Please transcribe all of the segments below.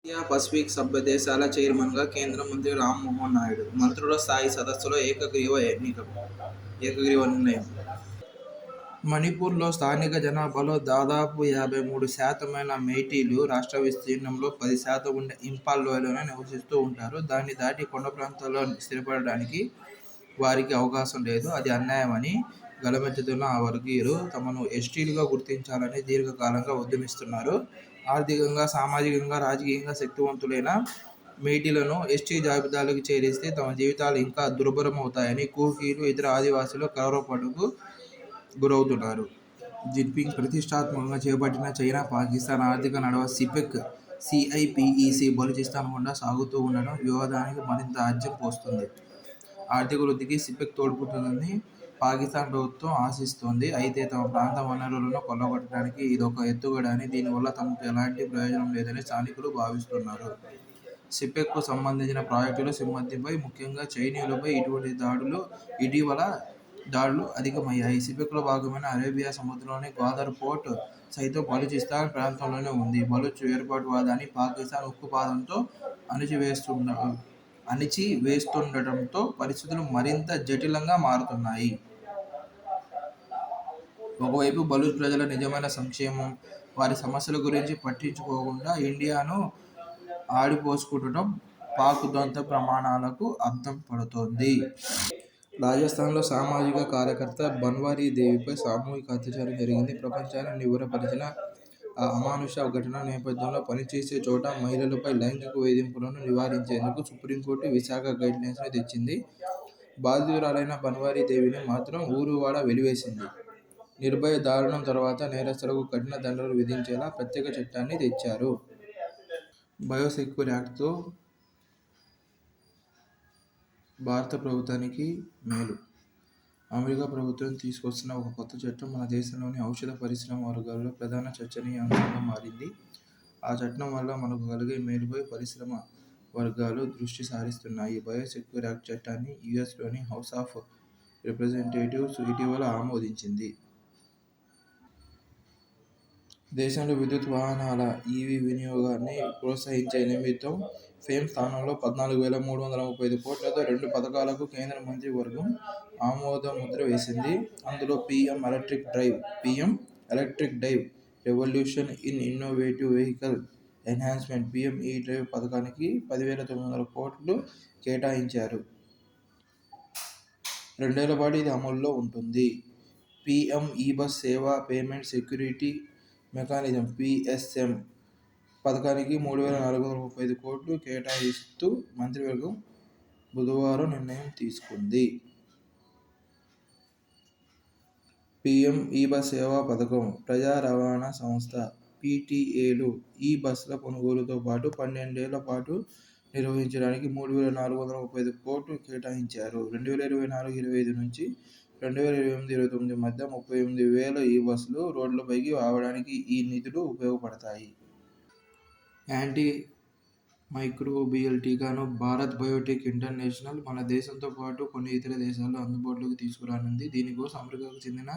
India Pacific సభ్య దేశాల చైర్మన్గా కేంద్ర మంత్రి రామ్మోహన్ నాయుడు. మంత్రుల స్థాయి సదస్సులో ఏకగ్రీవ నిర్ణయం. మణిపూర్లో స్థానిక జనాభాలో దాదాపు 53% మెయిటీలు రాష్ట్ర విస్తీర్ణంలో 10% ఉండే ఇంపాల్ లోయలోనే నివసిస్తూ ఉంటారు. దాన్ని దాటి కొండ ప్రాంతాల్లో స్థిరపడడానికి వారికి అవకాశం లేదు. అది అన్యాయమని గళమెత్తుతున్న ఆ వర్గీయులు తమను ఎస్టీలుగా గుర్తించాలని దీర్ఘకాలంగా ఉద్యమిస్తున్నారు. ఆర్థికంగా, సామాజికంగా, రాజకీయంగా శక్తివంతులైన మెయిటీలను ఎస్టీ జాబితాలోకి చేరిస్తే తమ జీవితాలు ఇంకా దుర్భరమవుతాయని కూకీలు, ఇతర ఆదివాసీలు కలవరపడుకు గురవుతున్నారు. జిన్పింగ్ ప్రతిష్టాత్మకంగా చేపట్టిన చైనా, పాకిస్తాన్ ఆర్థిక నడవ సిపిఇసి బలూచిస్తాన్ గుండా సాగుతూ ఉండడం వివాదానికి మరింత ఆజ్యం పోస్తుంది. ఆర్థిక వృద్ధికి సిపెక్ తోడ్పడుతుందని పాకిస్తాన్ ప్రభుత్వం ఆశిస్తోంది. అయితే తమ ప్రాంత వనరులను కొల్లగొట్టడానికి ఇదొక ఎత్తుగడ అని, దీనివల్ల తమకు ఎలాంటి ప్రయోజనం లేదని స్థానికులు భావిస్తున్నారు. సిపెక్కు సంబంధించిన ప్రాజెక్టుల సిబ్బందిపై, ముఖ్యంగా చైనీయులపై ఇటీవల దాడులు అధికమయ్యాయి. సిపెక్లో భాగమైన అరేబియా సముద్రంలోని గ్వాదర్ పోర్ట్ సైతం బలూచిస్తాన్ ప్రాంతంలోనే ఉంది. బలూచ్ వేర్పాటువాదాన్ని పాకిస్తాన్ ఉక్కుపాదంతో అణిచివేస్తుండటంతో పరిస్థితులు మరింత జటిలంగా మారుతున్నాయి. ఒకవైపు బలూచ్ ప్రజల నిజమైన సంక్షేమం, వారి సమస్యల గురించి పట్టించుకోకుండా ఇండియాను ఆడిపోసుకుంటడం పాక్ దొంత ప్రమాణాలకు అద్దం పడుతోంది. రాజస్థాన్లో సామాజిక కార్యకర్త బన్వారీ దేవిపై సామూహిక అత్యాచారం జరిగింది. ప్రపంచాన్ని నివ్వెరపరిచిన ఆ అమానుష ఘటన నేపథ్యంలో పనిచేసే చోట మహిళలపై లైంగిక వేధింపులను నివారించేందుకు సుప్రీంకోర్టు విశాఖ గైడ్లైన్స్ను తెచ్చింది. బాధితురాలైన బన్వారీ దేవిని మాత్రం ఊరువాడ వెలివేసింది. నిర్భయ దారుణం తర్వాత నేరస్తులకు కఠిన దండనలు విధించేలా ప్రత్యేక చట్టాన్ని తెచ్చారు. బయోసెక్యూర్ యాక్ట్తో భారత ప్రభుత్వానికి మేలు. అమెరికా ప్రభుత్వం తీసుకొస్తున్న ఒక కొత్త చట్టం మన దేశంలోని ఔషధ పరిశ్రమ వర్గాలలో ప్రధాన చర్చనీయాంశంగా మారింది. ఆ చట్టం వల్ల మనకు కలిగే మేలుపై పరిశ్రమ వర్గాలు దృష్టి సారిస్తున్నాయి. బయోసెక్యూర్ యాక్ట్ చట్టాన్ని యుఎస్లోని హౌస్ ఆఫ్ రిప్రజెంటేటివ్స్ ఇటీవల ఆమోదించింది. దేశంలో విద్యుత్ వాహనాల ఈవీ వినియోగాన్ని ప్రోత్సహించే నిమిత్తం ఫేమ్ స్థానంలో 14,335 కోట్లతో 2 పథకాలకు కేంద్ర మంత్రివర్గం ఆమోదముద్ర వేసింది. అందులో PM electric drive revolution in innovative vehicle enhancement PME drive పథకానికి 10,900 కోట్లు కేటాయించారు. 2 ఏళ్ల పాటు ఇది అమలులో ఉంటుంది. పీఎం ఈ-బస్ సేవా పేమెంట్ సెక్యూరిటీ మెకానిజం పీఎస్ఎం పథకానికి 3,435 కోట్లు కేటాయిస్తూ మంత్రివర్గం బుధవారం నిర్ణయం తీసుకుంది. పీఎం ఈ-బస్ సేవా పథకం ప్రజా రవాణా సంస్థ పీటీఏలు ఈ బస్సుల కొనుగోలుతో పాటు 12 ఏళ్ల పాటు నిర్వహించడానికి 3,435 కోట్లు కేటాయించారు. 2024-25 నుంచి 2028-29 మధ్య 38,000 ఈ బస్సులు రోడ్లపైకి రావడానికి ఈ నిధులు ఉపయోగపడతాయి. యాంటీ మైక్రోబియల్ టీకాను భారత్ బయోటెక్ ఇంటర్నేషనల్ మన దేశంతో పాటు కొన్ని ఇతర దేశాల్లో అందుబాటులోకి తీసుకురానుంది. దీనికోసం అమెరికాకు చెందిన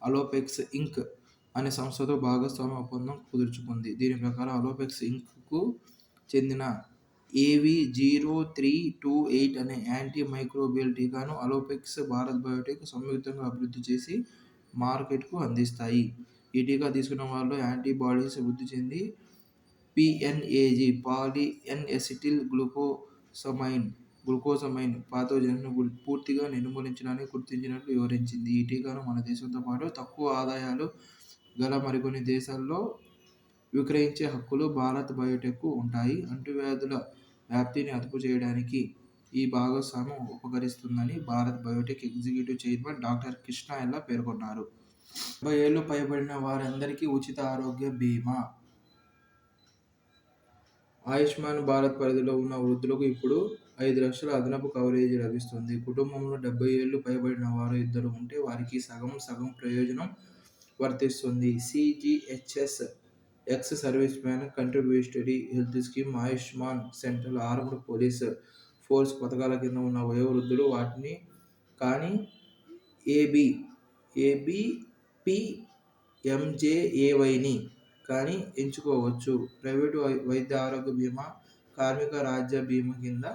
అలోపెక్స్ ఇంక్ అనే సంస్థతో భాగస్వామ్య ఒప్పందం కుదుర్చుకుంది. దీని ప్రకారం అలోపెక్స్ ఇంక్కు చెందిన AV0328 అనే యాంటీ మైక్రోబియల్ టీకాను అలోపెక్స్, భారత్ బయోటెక్ సంయుక్తంగా అభివృద్ధి చేసి మార్కెట్కు అందిస్తాయి. ఈ టీకా తీసుకున్న వారిలో యాంటీబాడీస్ వృద్ధి చెంది PNAG పాలీఎన్ఎసిటిల్ గ్లూకోసమైన్ పాథోజన్ను పూర్తిగా నిర్మూలించడాన్ని గుర్తించినట్లు వివరించింది. ఈ టీకాను మన దేశంతో పాటు తక్కువ ఆదాయాలు గల మరికొన్ని దేశాల్లో విక్రయించే హక్కులు భారత్ బయోటెక్కు ఉంటాయి. అంటువ్యాధుల వ్యాప్తిని అదుపు చేయడానికి ఈ భాగస్వామ్యం ఉపకరిస్తుందని Bharat Biotech executive chairman doctor Krishna Ella పేర్కొన్నారు. 70 ఏళ్లు పైబడిన వారందరికీ ఉచిత ఆరోగ్య బీమా. ఆయుష్మాన్ భారత్ పరిధిలో ఉన్న వృద్ధులకు ఇప్పుడు 5 లక్షల అదనపు కవరేజీ లభిస్తుంది. కుటుంబంలో 70 ఏళ్లు పైబడిన వారు ఇద్దరు ఉంటే వారికి సగం ప్రయోజనం వర్తిస్తుంది. CGHS ex service man contributory health scheme, Ayushman central armed police force పథకాల కింద ఉన్న వయోవృద్ధులు వాటిని కానీ ఏబీపీఎంజేఏవైని కానీ ఎంచుకోవచ్చు. ప్రైవేటు వైద్య ఆరోగ్య బీమా, కార్మిక రాజ్య బీమా కింద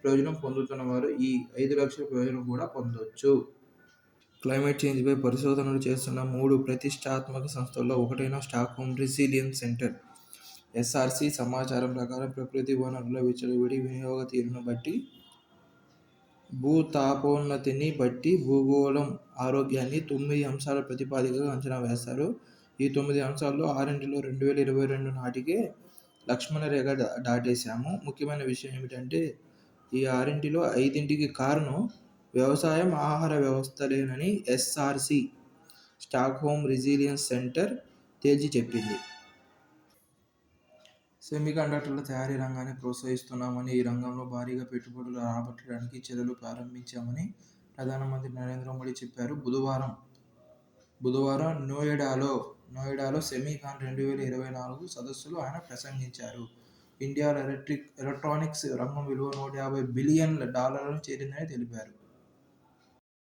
ప్రయోజనం పొందుతున్న వారు ఈ 5,00,000 ప్రయోజనం కూడా పొందొచ్చు. క్లైమేట్ చేంజ్పై పరిశోధనలు చేస్తున్న 3 ప్రతిష్టాత్మక సంస్థల్లో ఒకటైన స్టాక్హోమ్ రెసిలియన్స్ సెంటర్ ఎస్ఆర్సి సమాచారం ప్రకారం ప్రకృతి వనరుల విచ్చలవిడి వినియోగ తీరును బట్టి, భూతాపోన్నతిని బట్టి భూగోళం ఆరోగ్యాన్ని 9 అంశాల ప్రతిపాదికగా అంచనా వేశారు. ఈ 9 అంశాల్లో 6 2022 నాటికే లక్ష్మణ రేఖ దాటేశాము. ముఖ్యమైన విషయం ఏమిటంటే ఈ 6లో 5కి కారణం వ్యవసాయం, ఆహార వ్యవస్థలేనని ఎస్ఆర్సి స్టాక్హోమ్ రెసిలియన్స్ సెంటర్ తేల్చి చెప్పింది. సెమీకండక్టర్ల తయారీ రంగాన్ని ప్రోత్సహిస్తున్నామని, ఈ రంగంలో భారీగా పెట్టుబడులు రాబట్టడానికి చర్యలు ప్రారంభించామని ప్రధానమంత్రి నరేంద్ర మోదీ చెప్పారు. బుధవారం నోయిడాలో సెమీకాన్ 2024 సదస్సులో ఆయన ప్రసంగించారు. ఇండియాలో ఎలక్ట్రానిక్స్ రంగం విలువ $150 బిలియన్ చేరిందని తెలిపారు.